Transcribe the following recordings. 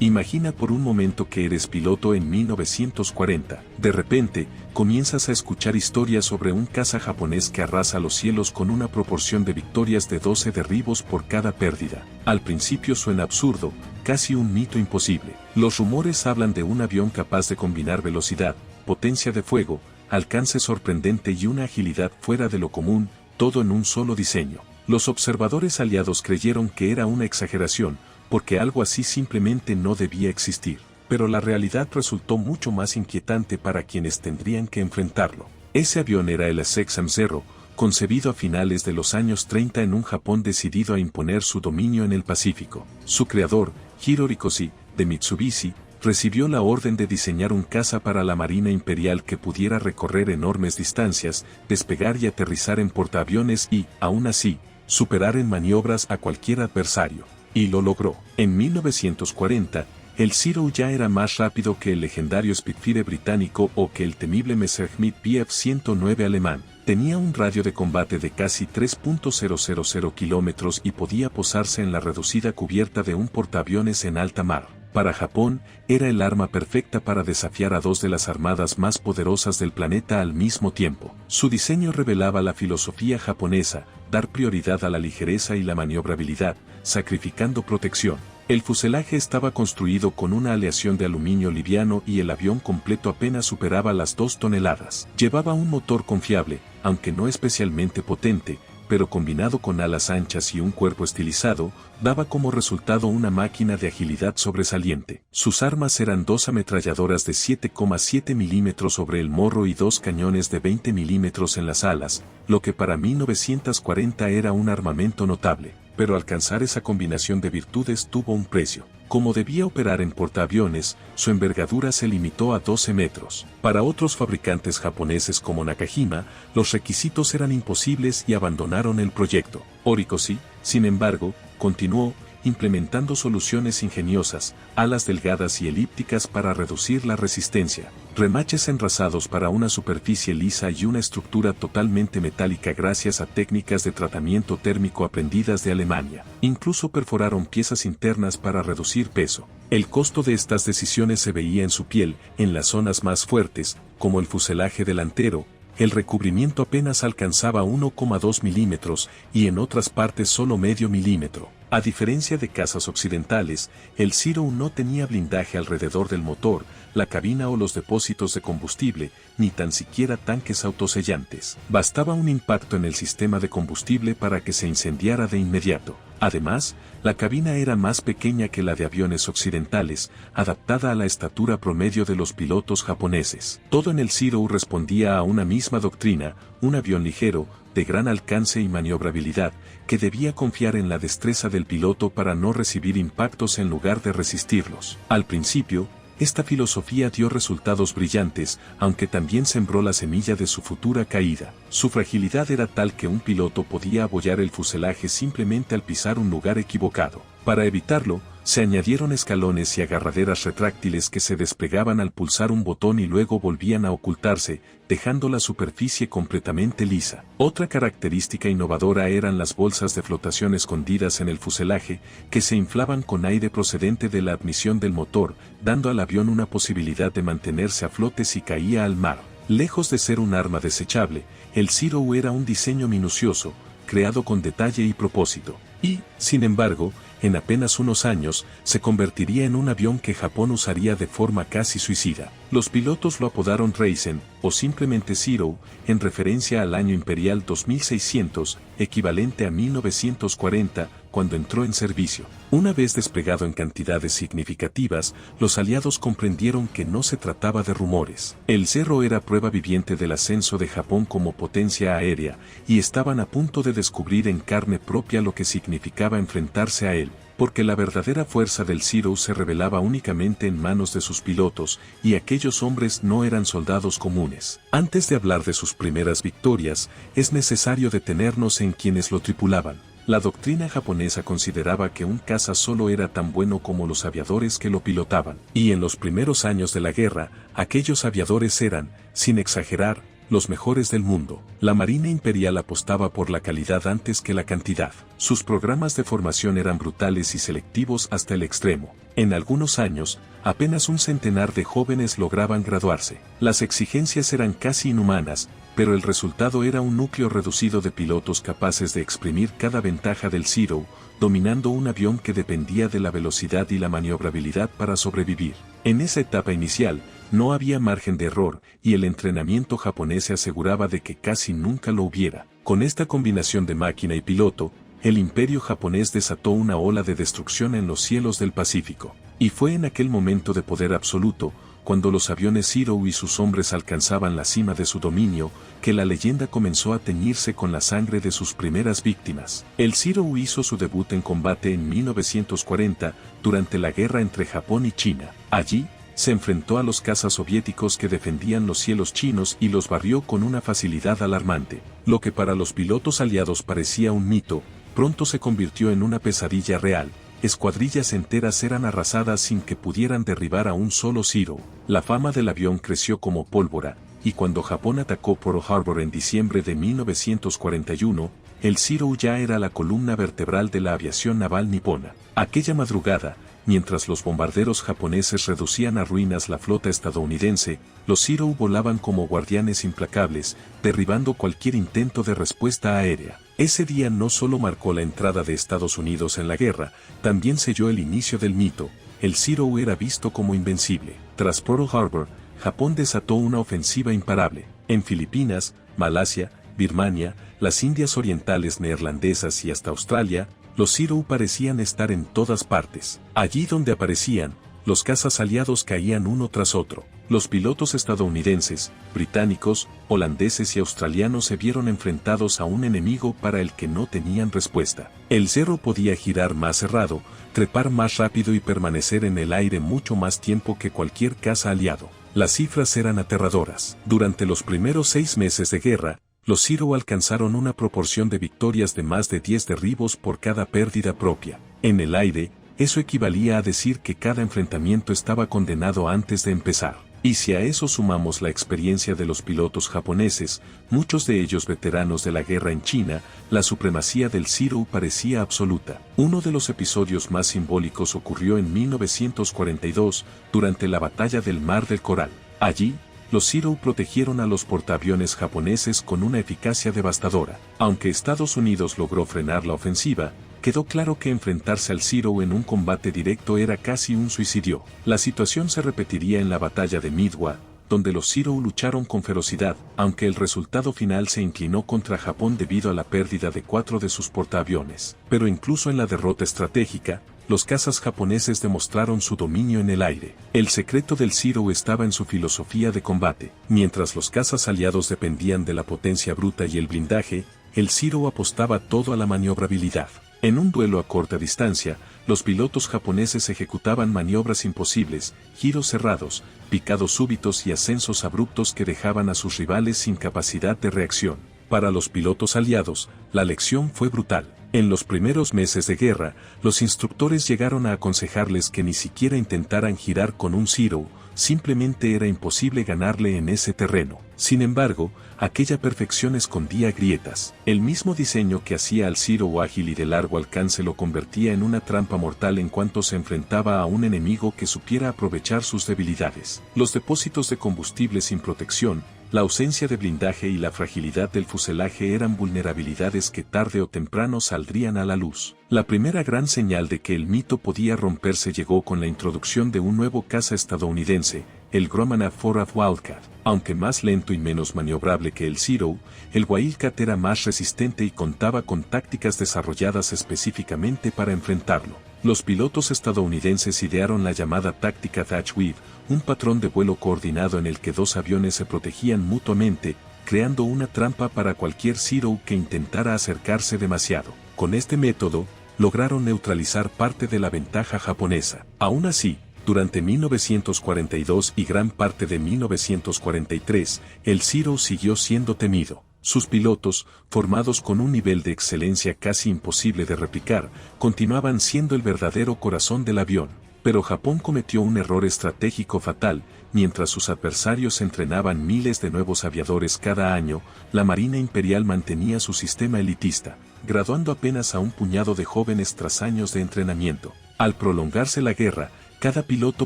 Imagina por un momento que eres piloto en 1940. De repente, comienzas a escuchar historias sobre un caza japonés que arrasa los cielos con una proporción de victorias de 12 derribos por cada pérdida. Al principio suena absurdo, casi un mito imposible. Los rumores hablan de un avión capaz de combinar velocidad, potencia de fuego, alcance sorprendente y una agilidad fuera de lo común, todo en un solo diseño. Los observadores aliados creyeron que era una exageración, porque algo así simplemente no debía existir. Pero la realidad resultó mucho más inquietante para quienes tendrían que enfrentarlo. Ese avión era el SX-M0, concebido a finales de los años 30 en un Japón decidido a imponer su dominio en el Pacífico. Su creador, Hirori Koshi, de Mitsubishi, recibió la orden de diseñar un caza para la Marina Imperial que pudiera recorrer enormes distancias, despegar y aterrizar en portaaviones y, aún así, superar en maniobras a cualquier adversario. Y lo logró. En 1940, el Zero ya era más rápido que el legendario Spitfire británico o que el temible Messerschmitt Bf 109 alemán. Tenía un radio de combate de casi 3.000 kilómetros y podía posarse en la reducida cubierta de un portaaviones en alta mar. Para Japón, era el arma perfecta para desafiar a dos de las armadas más poderosas del planeta al mismo tiempo. Su diseño revelaba la filosofía japonesa, dar prioridad a la ligereza y la maniobrabilidad, sacrificando protección. El fuselaje estaba construido con una aleación de aluminio liviano y el avión completo apenas superaba las 2 toneladas. Llevaba un motor confiable, aunque no especialmente potente, pero combinado con alas anchas y un cuerpo estilizado, daba como resultado una máquina de agilidad sobresaliente. Sus armas eran 2 ametralladoras de 7,7 milímetros sobre el morro y 2 cañones de 20 milímetros en las alas, lo que para 1940 era un armamento notable. Pero alcanzar esa combinación de virtudes tuvo un precio. Como debía operar en portaaviones, su envergadura se limitó a 12 metros. Para otros fabricantes japoneses como Nakajima, los requisitos eran imposibles y abandonaron el proyecto. Horikoshi, sin embargo, continuó, implementando soluciones ingeniosas, alas delgadas y elípticas para reducir la resistencia, remaches enrasados para una superficie lisa y una estructura totalmente metálica gracias a técnicas de tratamiento térmico aprendidas de Alemania. Incluso perforaron piezas internas para reducir peso. El costo de estas decisiones se veía en su piel, en las zonas más fuertes, como el fuselaje delantero. El recubrimiento apenas alcanzaba 1,2 milímetros y en otras partes solo medio milímetro. A diferencia de cazas occidentales, el Zero no tenía blindaje alrededor del motor, la cabina o los depósitos de combustible, ni tan siquiera tanques autosellantes. Bastaba un impacto en el sistema de combustible para que se incendiara de inmediato. Además, la cabina era más pequeña que la de aviones occidentales, adaptada a la estatura promedio de los pilotos japoneses. Todo en el Zero respondía a una misma doctrina, un avión ligero, de gran alcance y maniobrabilidad, que debía confiar en la destreza del piloto para no recibir impactos en lugar de resistirlos. Al principio, esta filosofía dio resultados brillantes, aunque también sembró la semilla de su futura caída. Su fragilidad era tal que un piloto podía abollar el fuselaje simplemente al pisar un lugar equivocado. Para evitarlo, se añadieron escalones y agarraderas retráctiles que se desplegaban al pulsar un botón y luego volvían a ocultarse, dejando la superficie completamente lisa. Otra característica innovadora eran las bolsas de flotación escondidas en el fuselaje, que se inflaban con aire procedente de la admisión del motor, dando al avión una posibilidad de mantenerse a flote si caía al mar. Lejos de ser un arma desechable, el Zero era un diseño minucioso, creado con detalle y propósito. Y, sin embargo, en apenas unos años, se convertiría en un avión que Japón usaría de forma casi suicida. Los pilotos lo apodaron Reizen, o simplemente Zero, en referencia al año imperial 2600, equivalente a 1940, cuando entró en servicio. Una vez desplegado en cantidades significativas, los aliados comprendieron que no se trataba de rumores. El Zero era prueba viviente del ascenso de Japón como potencia aérea, y estaban a punto de descubrir en carne propia lo que significaba enfrentarse a él. Porque la verdadera fuerza del Zero se revelaba únicamente en manos de sus pilotos, y aquellos hombres no eran soldados comunes. Antes de hablar de sus primeras victorias, es necesario detenernos en quienes lo tripulaban. La doctrina japonesa consideraba que un caza solo era tan bueno como los aviadores que lo pilotaban, y en los primeros años de la guerra, aquellos aviadores eran, sin exagerar, los mejores del mundo. La Marina Imperial apostaba por la calidad antes que la cantidad. Sus programas de formación eran brutales y selectivos hasta el extremo. En algunos años, apenas un centenar de jóvenes lograban graduarse. Las exigencias eran casi inhumanas, pero el resultado era un núcleo reducido de pilotos capaces de exprimir cada ventaja del Zero, dominando un avión que dependía de la velocidad y la maniobrabilidad para sobrevivir. En esa etapa inicial, no había margen de error, y el entrenamiento japonés se aseguraba de que casi nunca lo hubiera. Con esta combinación de máquina y piloto, el imperio japonés desató una ola de destrucción en los cielos del Pacífico. Y fue en aquel momento de poder absoluto, cuando los aviones Zero y sus hombres alcanzaban la cima de su dominio, que la leyenda comenzó a teñirse con la sangre de sus primeras víctimas. El Zero hizo su debut en combate en 1940, durante la guerra entre Japón y China. Allí, se enfrentó a los cazas soviéticos que defendían los cielos chinos y los barrió con una facilidad alarmante. Lo que para los pilotos aliados parecía un mito, pronto se convirtió en una pesadilla real. Escuadrillas enteras eran arrasadas sin que pudieran derribar a un solo Zero. La fama del avión creció como pólvora, y cuando Japón atacó Pearl Harbor en diciembre de 1941, el Zero ya era la columna vertebral de la aviación naval nipona. Aquella madrugada, mientras los bombarderos japoneses reducían a ruinas la flota estadounidense, los Zero volaban como guardianes implacables, derribando cualquier intento de respuesta aérea. Ese día no solo marcó la entrada de Estados Unidos en la guerra, también selló el inicio del mito. El Zero era visto como invencible. Tras Pearl Harbor, Japón desató una ofensiva imparable. En Filipinas, Malasia, Birmania, las Indias Orientales neerlandesas y hasta Australia, los Zero parecían estar en todas partes. Allí donde aparecían, los cazas aliados caían uno tras otro. Los pilotos estadounidenses, británicos, holandeses y australianos se vieron enfrentados a un enemigo para el que no tenían respuesta. El Zero podía girar más cerrado, trepar más rápido y permanecer en el aire mucho más tiempo que cualquier caza aliado. Las cifras eran aterradoras. Durante los primeros 6 meses de guerra, los Zero alcanzaron una proporción de victorias de más de 10 derribos por cada pérdida propia. En el aire, eso equivalía a decir que cada enfrentamiento estaba condenado antes de empezar. Y si a eso sumamos la experiencia de los pilotos japoneses, muchos de ellos veteranos de la guerra en China, la supremacía del Zero parecía absoluta. Uno de los episodios más simbólicos ocurrió en 1942, durante la batalla del Mar del Coral. Allí, los Zero protegieron a los portaaviones japoneses con una eficacia devastadora. Aunque Estados Unidos logró frenar la ofensiva, quedó claro que enfrentarse al Zero en un combate directo era casi un suicidio. La situación se repetiría en la batalla de Midway, donde los Zero lucharon con ferocidad, aunque el resultado final se inclinó contra Japón debido a la pérdida de 4 de sus portaaviones. Pero incluso en la derrota estratégica, los cazas japoneses demostraron su dominio en el aire. El secreto del Zero estaba en su filosofía de combate. Mientras los cazas aliados dependían de la potencia bruta y el blindaje, el Zero apostaba todo a la maniobrabilidad. En un duelo a corta distancia, los pilotos japoneses ejecutaban maniobras imposibles, giros cerrados, picados súbitos y ascensos abruptos que dejaban a sus rivales sin capacidad de reacción. Para los pilotos aliados, la lección fue brutal. En los primeros meses de guerra, los instructores llegaron a aconsejarles que ni siquiera intentaran girar con un Zero, simplemente era imposible ganarle en ese terreno. Sin embargo, aquella perfección escondía grietas. El mismo diseño que hacía al Zero ágil y de largo alcance lo convertía en una trampa mortal en cuanto se enfrentaba a un enemigo que supiera aprovechar sus debilidades. Los depósitos de combustible sin protección, la ausencia de blindaje y la fragilidad del fuselaje eran vulnerabilidades que tarde o temprano saldrían a la luz. La primera gran señal de que el mito podía romperse llegó con la introducción de un nuevo caza estadounidense, el Grumman A4 Wildcat. Aunque más lento y menos maniobrable que el Zero, el Wildcat era más resistente y contaba con tácticas desarrolladas específicamente para enfrentarlo. Los pilotos estadounidenses idearon la llamada táctica Thatch Weave, un patrón de vuelo coordinado en el que 2 aviones se protegían mutuamente, creando una trampa para cualquier Zero que intentara acercarse demasiado. Con este método, lograron neutralizar parte de la ventaja japonesa. Aún así, durante 1942 y gran parte de 1943, el Zero siguió siendo temido. Sus pilotos, formados con un nivel de excelencia casi imposible de replicar, continuaban siendo el verdadero corazón del avión. Pero Japón cometió un error estratégico fatal. Mientras sus adversarios entrenaban miles de nuevos aviadores cada año, la Marina Imperial mantenía su sistema elitista, graduando apenas a un puñado de jóvenes tras años de entrenamiento. Al prolongarse la guerra, cada piloto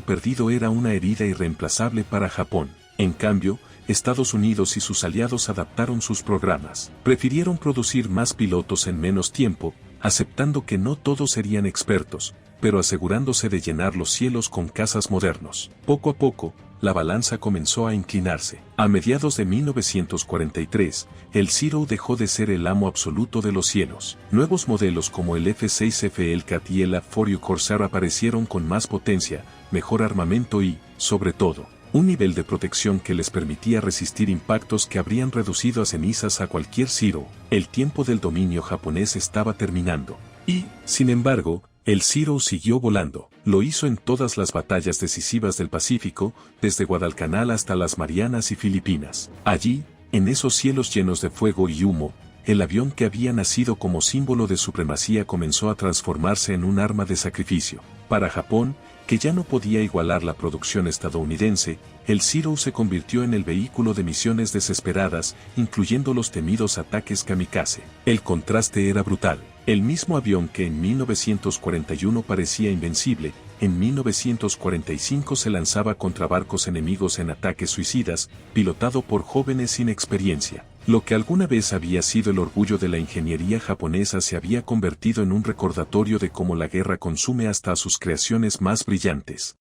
perdido era una herida irreemplazable para Japón. En cambio, Estados Unidos y sus aliados adaptaron sus programas. Prefirieron producir más pilotos en menos tiempo, aceptando que no todos serían expertos, pero asegurándose de llenar los cielos con cazas modernos. Poco a poco, la balanza comenzó a inclinarse. A mediados de 1943, el Zero dejó de ser el amo absoluto de los cielos. Nuevos modelos como el F-6F Hellcat y el A-4U Corsair aparecieron con más potencia, mejor armamento y, sobre todo, un nivel de protección que les permitía resistir impactos que habrían reducido a cenizas a cualquier Zero. El tiempo del dominio japonés estaba terminando. Y, sin embargo, el Zero siguió volando. Lo hizo en todas las batallas decisivas del Pacífico, desde Guadalcanal hasta las Marianas y Filipinas. Allí, en esos cielos llenos de fuego y humo, el avión que había nacido como símbolo de supremacía comenzó a transformarse en un arma de sacrificio. Para Japón, que ya no podía igualar la producción estadounidense, el Zero se convirtió en el vehículo de misiones desesperadas, incluyendo los temidos ataques kamikaze. El contraste era brutal. El mismo avión que en 1941 parecía invencible, en 1945 se lanzaba contra barcos enemigos en ataques suicidas, pilotado por jóvenes sin experiencia. Lo que alguna vez había sido el orgullo de la ingeniería japonesa se había convertido en un recordatorio de cómo la guerra consume hasta a sus creaciones más brillantes.